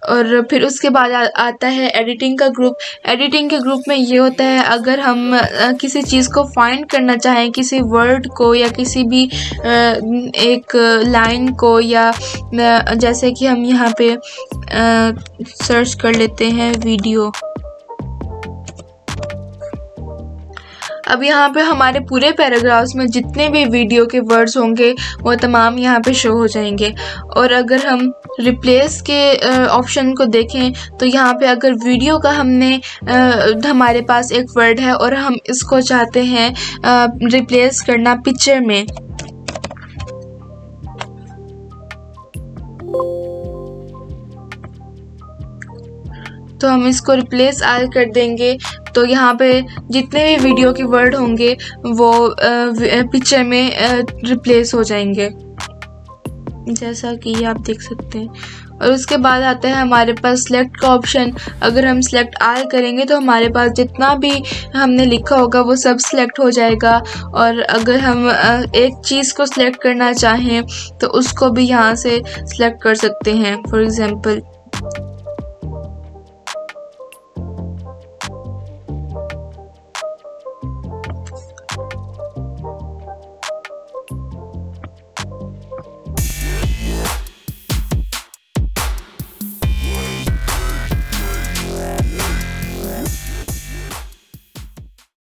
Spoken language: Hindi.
और फिर उसके बाद आता है एडिटिंग का ग्रुप। एडिटिंग के ग्रुप में ये होता है, अगर हम किसी चीज़ को फाइंड करना चाहें, किसी वर्ड को या किसी भी एक लाइन को, या जैसे कि हम यहाँ पे सर्च कर लेते हैं वीडियो। अब यहाँ पे हमारे पूरे पैराग्राफ्स में जितने भी वीडियो के वर्ड्स होंगे वो तमाम यहाँ पे शो हो जाएंगे। और अगर हम रिप्लेस के ऑप्शन को देखें तो यहाँ पे अगर वीडियो का हमारे पास एक वर्ड है और हम इसको चाहते हैं रिप्लेस करना पिक्चर में, तो हम इसको रिप्लेस आल कर देंगे। तो यहाँ पे जितने भी वीडियो के वर्ड होंगे वो पिक्चर में रिप्लेस हो जाएंगे, जैसा कि आप देख सकते हैं। और उसके बाद आता है हमारे पास सिलेक्ट का ऑप्शन। अगर हम सिलेक्ट आल करेंगे तो हमारे पास जितना भी हमने लिखा होगा वो सब सिलेक्ट हो जाएगा। और अगर हम एक चीज़ को सिलेक्ट करना चाहें तो उसको भी यहाँ से सिलेक्ट कर सकते हैं। For example